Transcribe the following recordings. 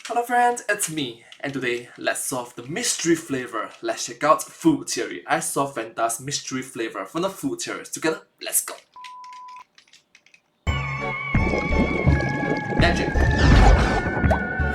Hello friends, it's me, and today let's solve the mystery flavor. Let's check out food theory. I solved Fanta's mystery flavor from the food theories. Together, let's go. Magic.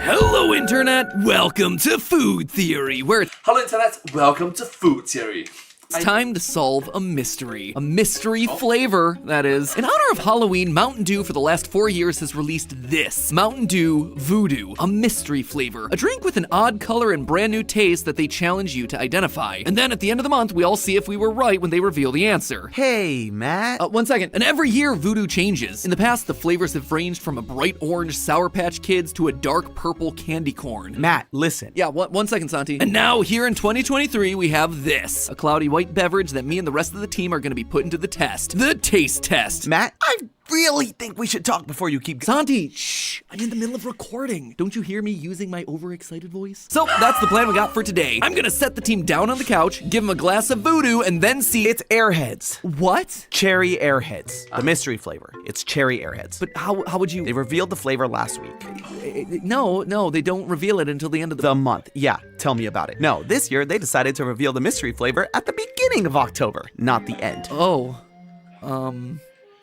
Hello Internet, welcome to Food Theory, where Hello Internet, welcome to food theory. it's time to solve a mystery. A mystery flavor, that is. In honor of Halloween, Mountain Dew for the last 4 years has released this. Mountain Dew Voodoo, a mystery flavor. A drink with an odd color and brand new taste that they challenge you to identify. And then at the end of the month, we all see if we were right when they reveal the answer. Hey, Matt. 1 second. And every year, Voodoo changes. In the past, the flavors have ranged from a bright orange Sour Patch Kids to a dark purple candy corn. Matt, listen. Yeah, 1 second, Santi. And now, here in 2023, we have this. A cloudy white beverage that me and the rest of the team are gonna be putting to the test. The taste test. Matt, I really think we should talk before you keep going. Santi, shh, I'm in the middle of recording. Don't you hear me using my overexcited voice? So, that's the plan we got for today. I'm gonna set the team down on the couch, give them a glass of Voodoo, and then see— It's Airheads. What? Cherry Airheads. The mystery flavor. It's Cherry Airheads. But how would you— They revealed the flavor last week. No, they don't reveal it until the end of The month. Yeah, tell me about it. No, this year they decided to reveal the mystery flavor at the beginning of October, not the end. Oh.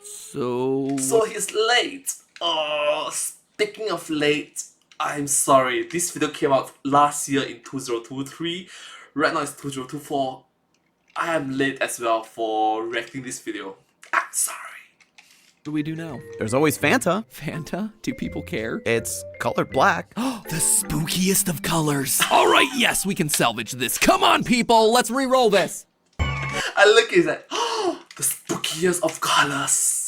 So he's late. Oh, speaking of late, I'm sorry. This video came out last year in 2023. Right now it's 2024. I am late as well for reacting this video. I'm sorry. What do we do now? There's always Fanta. Fanta? Do people care? It's colored black. The spookiest of colors. All right, yes, we can salvage this. Come on, people, let's re-roll this. I look at it like, oh, the spookiest of colors.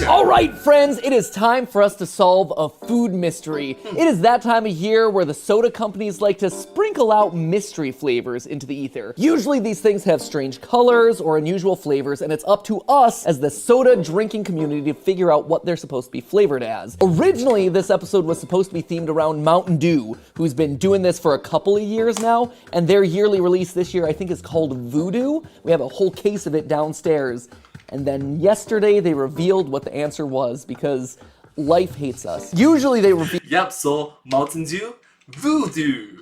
All right, friends, it is time for us to solve a food mystery. It is that time of year where the soda companies like to sprinkle out mystery flavors into the ether. Usually these things have strange colors or unusual flavors, and it's up to us as the soda drinking community to figure out what they're supposed to be flavored as. Originally, this episode was supposed to be themed around Mountain Dew, who's been doing this for a couple of years now, and their yearly release this year I think is called Voodoo. We have a whole case of it downstairs. And then yesterday they revealed what the answer was because life hates us. Usually they reveal Yep, so Mountain Dew, Voodoo.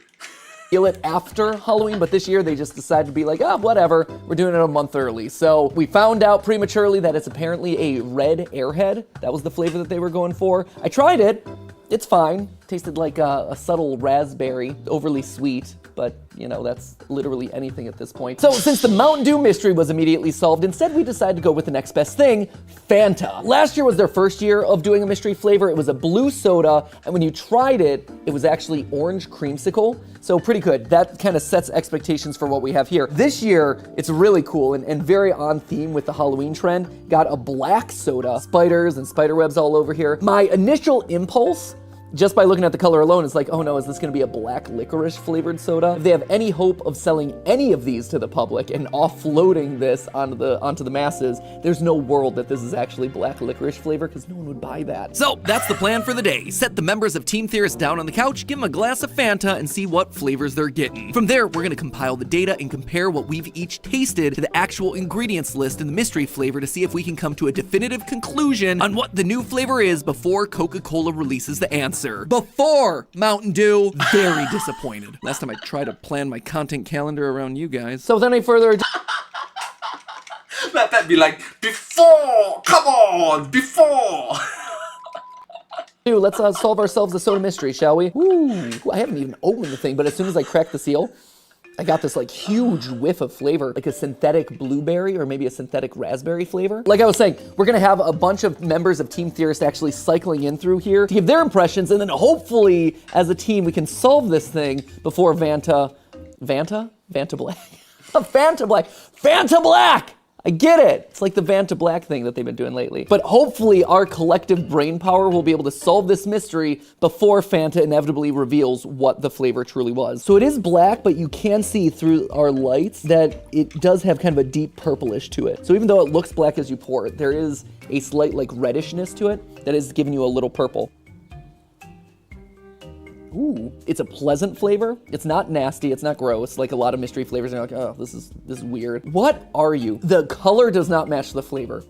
it after Halloween, but this year they just decided to be like, whatever, we're doing it a month early. So we found out prematurely that it's apparently a red Airhead. That was the flavor that they were going for. I tried it. It's fine. Tasted like a subtle raspberry, overly sweet, but you know, that's literally anything at this point. So since the Mountain Dew mystery was immediately solved, instead we decided to go with the next best thing, Fanta. Last year was their first year of doing a mystery flavor. It was a blue soda, and when you tried it, it was actually orange creamsicle. So pretty good. That kind of sets expectations for what we have here. This year, it's really cool and very on theme with the Halloween trend. Got a black soda, spiders and spider webs all over here. My initial impulse, just by looking at the color alone, it's like, oh no, is this gonna be a black licorice flavored soda? If they have any hope of selling any of these to the public and offloading this onto the masses, there's no world that this is actually black licorice flavor because no one would buy that. So that's the plan for the day. Set the members of Team Theorist down on the couch, give them a glass of Fanta, and see what flavors they're getting. From there, we're gonna compile the data and compare what we've each tasted to the actual ingredients list in the mystery flavor to see if we can come to a definitive conclusion on what the new flavor is before Coca-Cola releases the answer. Before Mountain Dew, very disappointed. Last time I tried to plan my content calendar around you guys. So without any further ado, That'd be like, before, come on, before. let's solve ourselves a soda mystery, shall we? Ooh, I haven't even opened the thing, but as soon as I crack the seal, I got this like huge whiff of flavor, like a synthetic blueberry or maybe a synthetic raspberry flavor. Like I was saying, we're gonna have a bunch of members of Team Theorist actually cycling in through here to give their impressions, and then hopefully as a team we can solve this thing before Fanta Black. Fanta Black! I get it. It's like the Fanta Black thing that they've been doing lately. But hopefully our collective brain power will be able to solve this mystery before Fanta inevitably reveals what the flavor truly was. So it is black, but you can see through our lights that it does have kind of a deep purplish to it. So even though it looks black as you pour it, there is a slight like reddishness to it that is giving you a little purple. Ooh, it's a pleasant flavor. It's not nasty, it's not gross, like a lot of mystery flavors are like, oh, this is weird. What are you? The color does not match the flavor.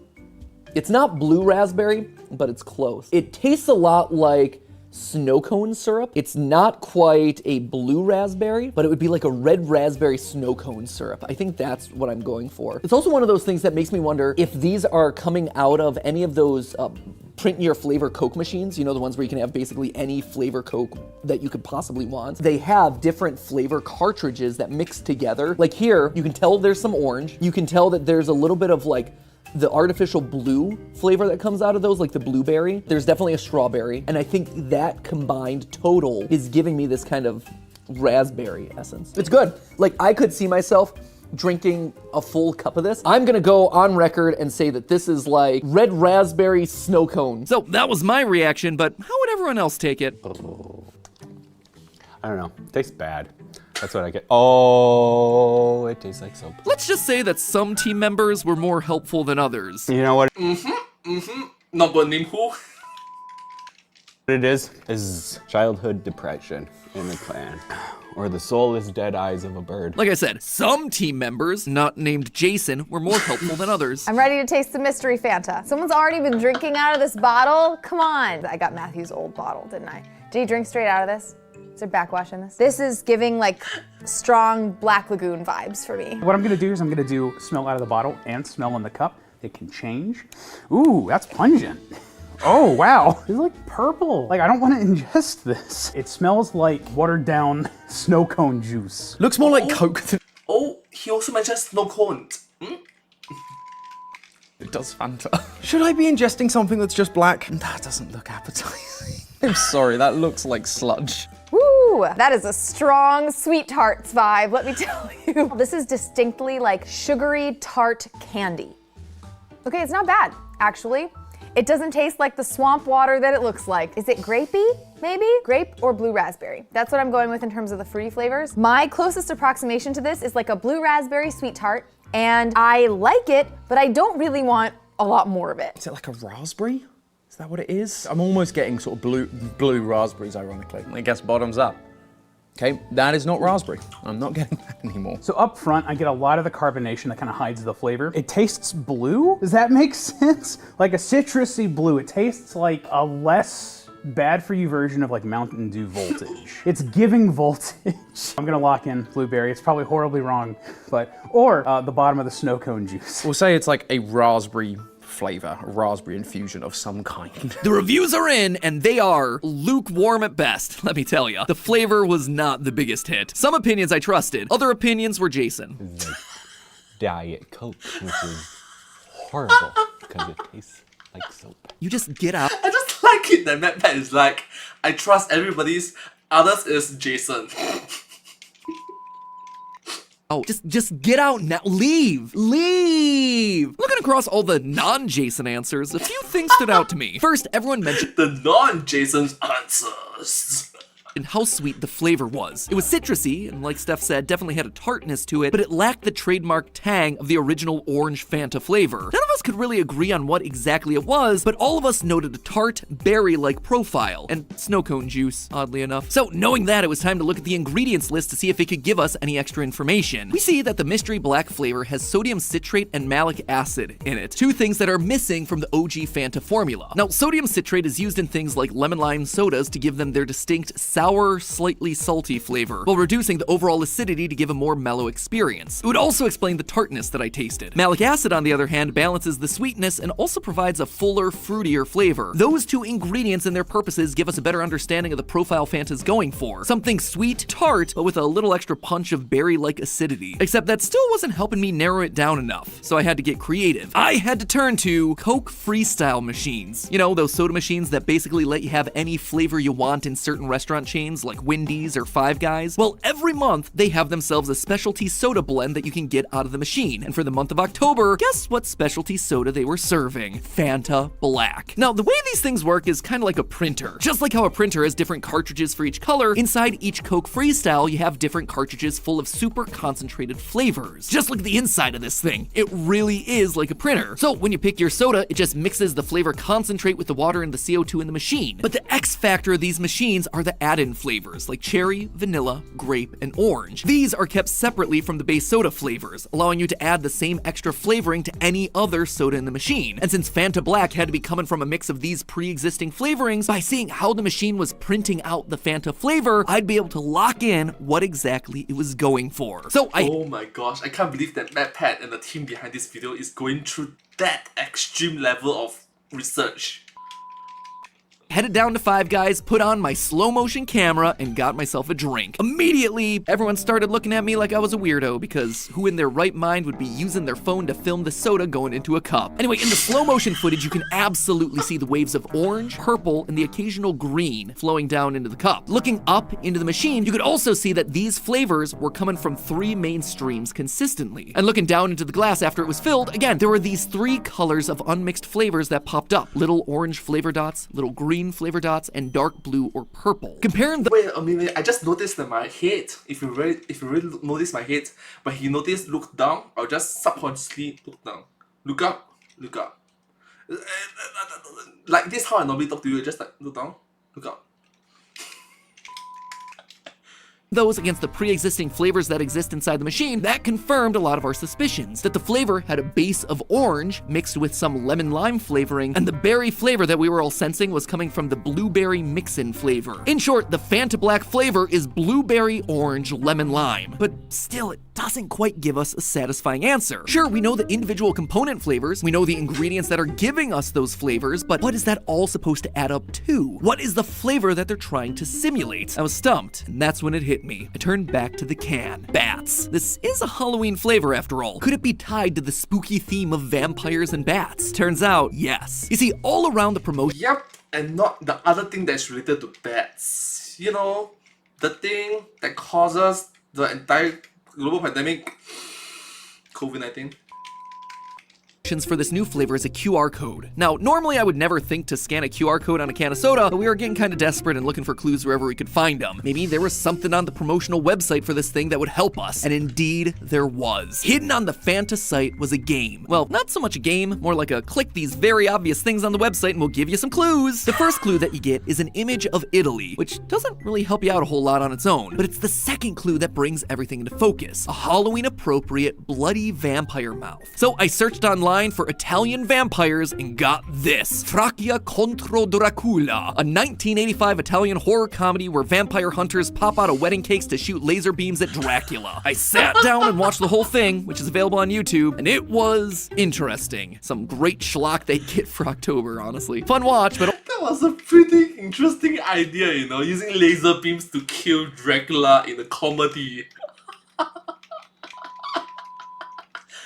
It's not blue raspberry, but it's close. It tastes a lot like snow cone syrup. It's not quite a blue raspberry, but it would be like a red raspberry snow cone syrup. I think that's what I'm going for. It's also one of those things that makes me wonder if these are coming out of any of those print your flavor Coke machines, you know, the ones where you can have basically any flavor Coke that you could possibly want. They have different flavor cartridges that mix together. Like here, you can tell there's some orange. You can tell that there's a little bit of like the artificial blue flavor that comes out of those, like the blueberry. There's definitely a strawberry. And I think that combined total is giving me this kind of raspberry essence. It's good. Like I could see myself drinking a full cup of this. I'm gonna go on record and say that this is like red raspberry snow cone. So that was my reaction, but how would everyone else take it? I don't know. It tastes bad. That's what I get. Oh, it tastes like soap. Let's just say that some team members were more helpful than others. You know what Not gonna name who. it is childhood depression in the clan. Or the soulless dead eyes of a bird. Like I said, some team members, not named Jason, were more helpful than others. I'm ready to taste the mystery Fanta. Someone's already been drinking out of this bottle. Come on. I got Matthew's old bottle, didn't I? Did he drink straight out of this? Is there backwash in this? This is giving like strong Black Lagoon vibes for me. What I'm gonna do is I'm gonna do smell out of the bottle and smell in the cup. It can change. Ooh, that's pungent. Oh, wow. It's like purple. Like, I don't want to ingest this. It smells like watered down snow cone juice. Looks more like Coke than Oh, he also mentioned snow cone. it does Fanta. Should I be ingesting something that's just black? That doesn't look appetizing. I'm sorry, that looks like sludge. Woo, that is a strong sweet tarts vibe, let me tell you. This is distinctly like sugary tart candy. Okay, it's not bad, actually. It doesn't taste like the swamp water that it looks like. Is it grapey, maybe? Grape or blue raspberry. That's what I'm going with in terms of the fruity flavors. My closest approximation to this is like a blue raspberry sweet tart, and I like it, but I don't really want a lot more of it. Is it like a raspberry? Is that what it is? I'm almost getting sort of blue raspberries, ironically. I guess bottoms up. Okay, that is not raspberry. I'm not getting that anymore. So up front, I get a lot of the carbonation that kind of hides the flavor. It tastes blue? Does that make sense? Like a citrusy blue. It tastes like a less bad for you version of like Mountain Dew voltage. It's giving voltage. I'm gonna lock in blueberry. It's probably horribly wrong, or the bottom of the snow cone juice. We'll say it's like a raspberry flavor, a raspberry infusion of some kind. The reviews are in, and they are lukewarm at best, let me tell ya. The flavor was not the biggest hit. Some opinions I trusted, other opinions were Jason. It's like Diet Coke, which is horrible because it tastes like soap. You just get out. I just like it that Matt Pat is like, I trust everybody's, others is Jason. Oh, just get out now. Leave. Looking across all the non-Jason answers, a few things stood out to me. First, everyone mentioned The non-Jason's answers. how sweet the flavor was. It was citrusy, and like Steph said, definitely had a tartness to it, but it lacked the trademark tang of the original orange Fanta flavor. None of us could really agree on what exactly it was, but all of us noted a tart, berry-like profile, and snow cone juice, oddly enough. So knowing that, it was time to look at the ingredients list to see if it could give us any extra information. We see that the mystery black flavor has sodium citrate and malic acid in it, two things that are missing from the OG Fanta formula. Now, sodium citrate is used in things like lemon lime sodas to give them their distinct sour, slightly salty flavor, while reducing the overall acidity to give a more mellow experience. It would also explain the tartness that I tasted. Malic acid, on the other hand, balances the sweetness and also provides a fuller, fruitier flavor. Those two ingredients and their purposes give us a better understanding of the profile Fanta's going for. Something sweet, tart, but with a little extra punch of berry-like acidity. Except that still wasn't helping me narrow it down enough, so I had to get creative. I had to turn to Coke Freestyle machines. You know, those soda machines that basically let you have any flavor you want in certain restaurant chains like Wendy's or Five Guys. Well, every month they have themselves a specialty soda blend that you can get out of the machine. And for the month of October, guess what specialty soda they were serving? Fanta Black. Now, the way these things work is kind of like a printer. Just like how a printer has different cartridges for each color, inside each Coke Freestyle you have different cartridges full of super concentrated flavors. Just look at the inside of this thing. It really is like a printer. So when you pick your soda, it just mixes the flavor concentrate with the water and the CO2 in the machine. But the X factor of these machines are the added mix-in flavors like cherry, vanilla, grape, and orange. These are kept separately from the base soda flavors, allowing you to add the same extra flavoring to any other soda in the machine. And since Fanta Black had to be coming from a mix of these pre-existing flavorings, by seeing how the machine was printing out the Fanta flavor, I'd be able to lock in what exactly it was going for. So Oh my gosh, I can't believe that MatPat and the team behind this video is going through that extreme level of research. headed down to Five Guys, put on my slow motion camera, and got myself a drink. Immediately, everyone started looking at me like I was a weirdo, because who in their right mind would be using their phone to film the soda going into a cup? Anyway, in the slow motion footage, you can absolutely see the waves of orange, purple, and the occasional green flowing down into the cup. Looking up into the machine, you could also see that these flavors were coming from 3 main streams consistently. And looking down into the glass after it was filled, again, there were these 3 colors of unmixed flavors that popped up. Little orange flavor dots, little green flavor dots, and dark blue or purple. Comparing the— Wait a minute, I just noticed that my head, if you really notice my head, when you notice look down, I'll just subconsciously look down. Look up, look up. Like this how I normally talk to you, just like look down, look up. those against the pre-existing flavors that exist inside the machine, that confirmed a lot of our suspicions, that the flavor had a base of orange mixed with some lemon lime flavoring, and the berry flavor that we were all sensing was coming from the blueberry mix-in flavor. In short, the Fanta Black flavor is blueberry, orange, lemon lime. But still, it doesn't quite give us a satisfying answer. Sure, we know the individual component flavors, we know the ingredients that are giving us those flavors, but what is that all supposed to add up to? What is the flavor that they're trying to simulate? I was stumped, and that's when it hit me. I turned back to the can. Bats. This is a Halloween flavor after all. Could it be tied to the spooky theme of vampires and bats? Turns out, yes. You see, all around the promotion— Yep, and not the other thing that's related to bats. You know, the thing that causes the entire global pandemic, COVID-19. for this new flavor is a QR code. Now, normally I would never think to scan a QR code on a can of soda, but we were getting kind of desperate and looking for clues wherever we could find them. Maybe there was something on the promotional website for this thing that would help us, and indeed there was. Hidden on the Fanta site was a game. Well, not so much a game, more like a click these very obvious things on the website and we'll give you some clues. The first clue that you get is an image of Italy, which doesn't really help you out a whole lot on its own, but it's the second clue that brings everything into focus. A Halloween-appropriate bloody vampire mouth. So I searched online for Italian vampires and got this. Fracchia contro Dracula, a 1985 Italian horror comedy where vampire hunters pop out of wedding cakes to shoot laser beams at Dracula. I sat down and watched the whole thing, which is available on YouTube, and it was interesting. Some great schlock they get for October, honestly. Fun watch, but That was a pretty interesting idea, you know, using laser beams to kill Dracula in a comedy.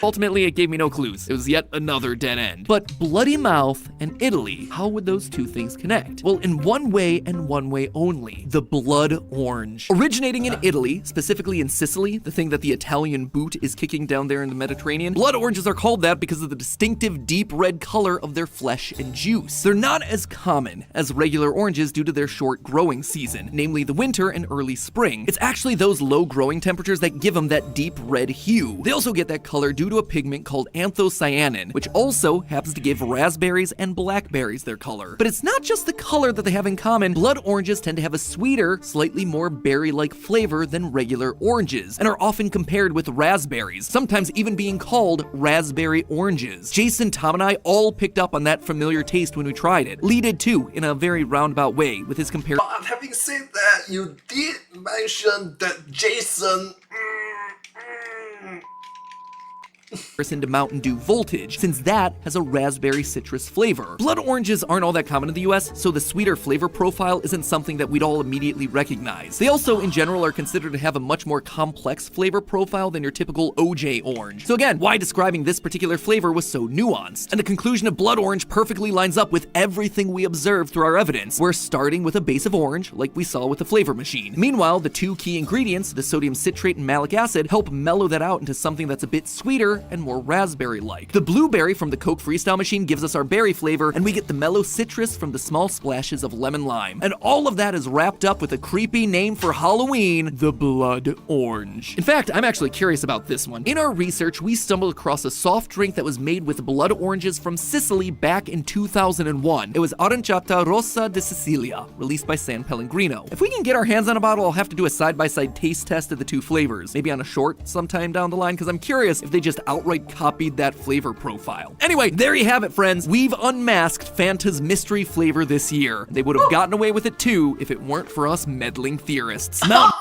ultimately, it gave me no clues. It was yet another dead end. But Bloody Mouth and Italy, how would those two things connect? Well, in one way and one way only. The blood orange. Originating in Italy, specifically in Sicily, the thing that the Italian boot is kicking down there in the Mediterranean, blood oranges are called that because of the distinctive deep red color of their flesh and juice. They're not as common as regular oranges due to their short growing season, namely the winter and early spring. It's actually those low growing temperatures that give them that deep red hue. They also get that color due to a pigment called anthocyanin, which also happens to give raspberries and blackberries their color. But it's not just the color that they have in common. Blood oranges tend to have a sweeter, slightly more berry-like flavor than regular oranges, and are often compared with raspberries, sometimes even being called raspberry oranges. Jason, Tom, and I all picked up on that familiar taste when we tried it. Lee did too, in a very roundabout way, with his comparison But having said that, you did mention that Jason. to Mountain Dew Voltage, since that has a raspberry citrus flavor. Blood oranges aren't all that common in the US, so the sweeter flavor profile isn't something that we'd all immediately recognize. They also, in general, are considered to have a much more complex flavor profile than your typical OJ orange. So again, why describing this particular flavor was so nuanced. And the conclusion of blood orange perfectly lines up with everything we observed through our evidence. We're starting with a base of orange, like we saw with the flavor machine. Meanwhile, the two key ingredients, the sodium citrate and malic acid, help mellow that out into something that's a bit sweeter sweeter and more raspberry-like. The blueberry from the Coke Freestyle machine gives us our berry flavor, and we get the mellow citrus from the small splashes of lemon lime. And all of that is wrapped up with a creepy name for Halloween, the Blood Orange. In fact, I'm actually curious about this one. In our research, we stumbled across a soft drink that was made with blood oranges from Sicily back in 2001. It was Aranciata Rossa di Sicilia, released by San Pellegrino. If we can get our hands on a bottle, I'll have to do a side-by-side taste test of the two flavors, maybe on a short sometime down the line, because I'm curious if they just outright copied that flavor profile. Anyway, there you have it, friends. We've unmasked Fanta's mystery flavor this year. They would have gotten away with it too if it weren't for us meddling theorists. Now,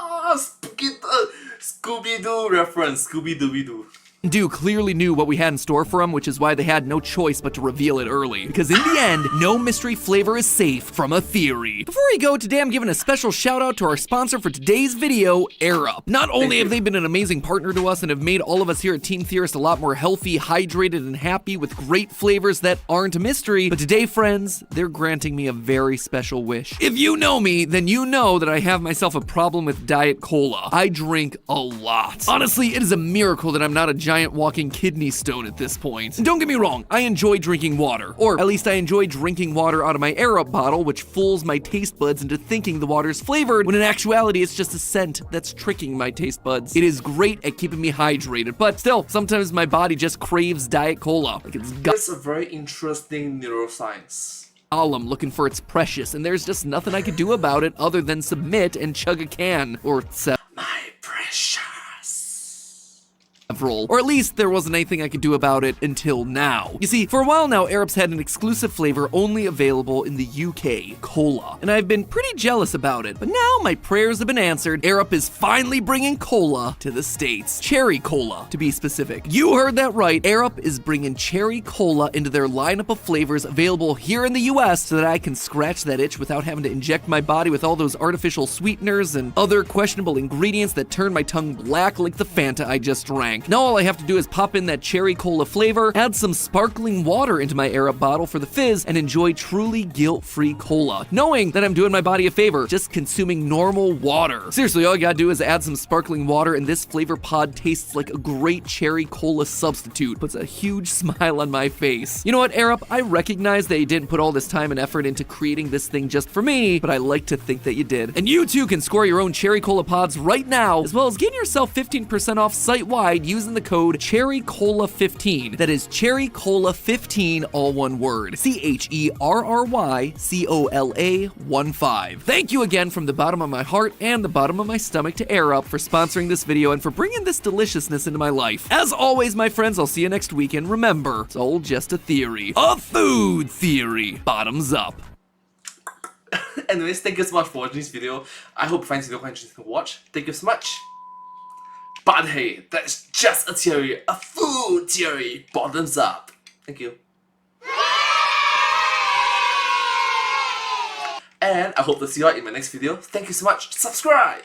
Scooby-Doo reference, Scooby-Dooby-Doo. Dew clearly knew what we had in store for him, which is why they had no choice but to reveal it early. Because in the end, no mystery flavor is safe from a theory. Before we go, today I'm giving a special shout out to our sponsor for today's video, Air Up. Not only have they been an amazing partner to us and have made all of us here at Team Theorist a lot more healthy, hydrated, and happy with great flavors that aren't a mystery, but today, friends, they're granting me a very special wish. If you know me, then you know that I have myself a problem with Diet Cola. I drink a lot. Honestly, it is a miracle that I'm not a giant walking kidney stone at this point. And don't get me wrong, I enjoy drinking water. Or at least I enjoy drinking water out of my Air Up bottle, which fools my taste buds into thinking the water's flavored, when in actuality it's just a scent that's tricking my taste buds. It is great at keeping me hydrated, but still, sometimes my body just craves Diet Cola. Like it's That's a very interesting neuroscience. Gollum looking for its precious, and there's just nothing I could do about it other than submit and chug a can, or My precious. several. Or at least there wasn't anything I could do about it until now. You see, for a while now, Air Up's had an exclusive flavor only available in the UK, cola. And I've been pretty jealous about it, but now my prayers have been answered. Air Up is finally bringing cola to the States. Cherry cola, to be specific. You heard that right. Air Up is bringing cherry cola into their lineup of flavors available here in the US so that I can scratch that itch without having to inject my body with all those artificial sweeteners and other questionable ingredients that turn my tongue black like the Fanta I just drank. Now all I have to do is pop in that cherry cola flavor, add some sparkling water into my Air Up bottle for the fizz, and enjoy truly guilt-free cola, knowing that I'm doing my body a favor, just consuming normal water. Seriously, all you gotta do is add some sparkling water and this flavor pod tastes like a great cherry cola substitute. Puts a huge smile on my face. You know what, Air Up? I recognize that you didn't put all this time and effort into creating this thing just for me, but I like to think that you did. And you too can score your own cherry cola pods right now, as well as getting yourself 15% off site-wide using the code CherryCola15. That is CherryCola15, all one word. CherryCola15. Thank you again from the bottom of my heart and the bottom of my stomach to Air Up for sponsoring this video and for bringing this deliciousness into my life. As always, my friends, I'll see you next week, and remember, it's all just a theory. A food theory. Bottoms up. Anyways, thank you so much for watching this video. I hope you find this video quite interesting to watch. Thank you so much. But hey, that's just a theory, a food theory. Bottoms up. Thank you. And I hope to see you all in my next video. Thank you so much. Subscribe.